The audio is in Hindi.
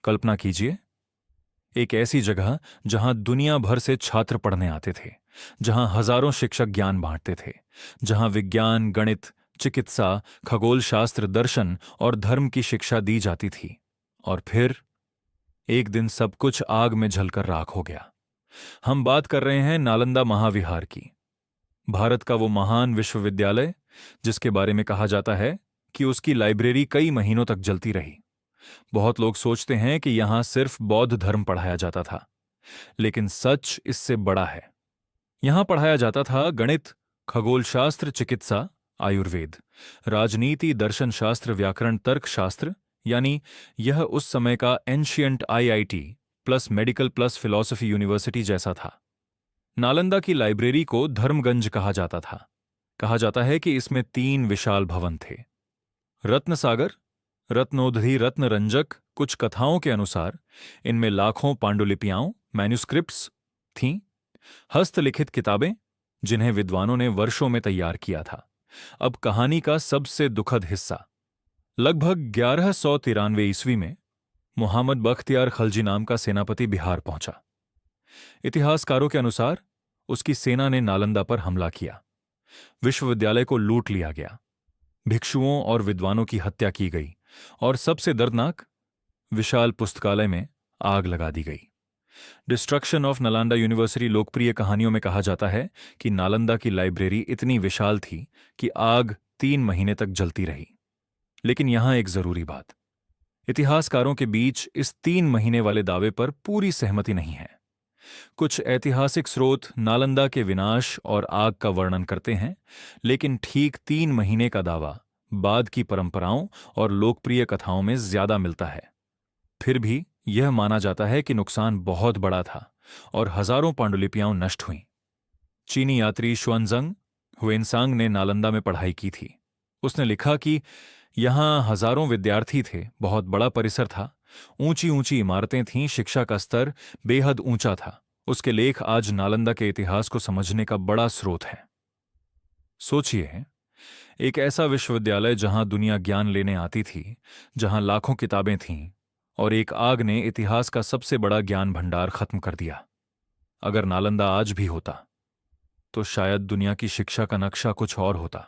कल्पना कीजिए, एक ऐसी जगह जहां दुनिया भर से छात्र पढ़ने आते थे, जहां हजारों शिक्षक ज्ञान बांटते थे, जहां विज्ञान, गणित, चिकित्सा, खगोल शास्त्र, दर्शन और धर्म की शिक्षा दी जाती थी। और फिर एक दिन सब कुछ आग में जलकर राख हो गया। हम बात कर रहे हैं नालंदा महाविहार की, भारत का वो महान विश्वविद्यालय जिसके बारे में कहा जाता है कि उसकी लाइब्रेरी कई महीनों तक जलती रही। बहुत लोग सोचते हैं कि यहां सिर्फ बौद्ध धर्म पढ़ाया जाता था, लेकिन सच इससे बड़ा है। यहां पढ़ाया जाता था गणित, खगोलशास्त्र, चिकित्सा, आयुर्वेद, राजनीति, दर्शन शास्त्र, व्याकरण, तर्कशास्त्र, यानी यह उस समय का ancient IIT plus medical plus philosophy university जैसा था। नालंदा की लाइब्रेरी को धर्मगंज कहा जाता था। कहा जाता है कि इसमें 3 विशाल भवन थे। रत्नसागर, रत्नोदधि, रत्नरंजक। कुछ कथाओं के अनुसार इनमें लाखों पांडुलिपियां, मैन्युस्क्रिप्ट्स थीं, हस्तलिखित किताबें जिन्हें विद्वानों ने वर्षों में तैयार किया था। अब कहानी का सबसे दुखद हिस्सा। लगभग 1193 ईस्वी में मुहम्मद बख्तियार खलजी नाम का सेनापति बिहार पहुंचा। इतिहासकारों के अनुसार उसकी सेना ने नालंदा पर हमला किया, विश्वविद्यालय को लूट लिया गया, भिक्षुओं और विद्वानों की हत्या की गई और सबसे दर्दनाक, विशाल पुस्तकालय में आग लगा दी गई। डिस्ट्रक्शन ऑफ नालंदा यूनिवर्सिटी लोकप्रिय कहानियों में कहा जाता है कि नालंदा की लाइब्रेरी इतनी विशाल थी कि आग 3 महीने तक जलती रही। लेकिन यहां एक जरूरी बात, इतिहासकारों के बीच इस 3 महीने वाले दावे पर पूरी सहमति नहीं है। कुछ ऐतिहासिक स्रोत नालंदा के विनाश और आग का वर्णन करते हैं, लेकिन ठीक 3 महीने का दावा बाद की परंपराओं और लोकप्रिय कथाओं में ज्यादा मिलता है। फिर भी यह माना जाता है कि नुकसान बहुत बड़ा था और हजारों पांडुलिपियां नष्ट हुईं। चीनी यात्री शुअनजंग हुएनसांग ने नालंदा में पढ़ाई की थी। उसने लिखा कि यहां हजारों विद्यार्थी थे, बहुत बड़ा परिसर था, ऊंची ऊंची इमारतें थीं, शिक्षा का स्तर बेहद ऊंचा था। उसके लेख आज नालंदा के इतिहास को समझने का बड़ा स्रोत है। सोचिए, एक ऐसा विश्वविद्यालय जहां दुनिया ज्ञान लेने आती थी, जहां लाखों किताबें थीं, और एक आग ने इतिहास का सबसे बड़ा ज्ञान भंडार खत्म कर दिया। अगर नालंदा आज भी होता तो शायद दुनिया की शिक्षा का नक्शा कुछ और होता।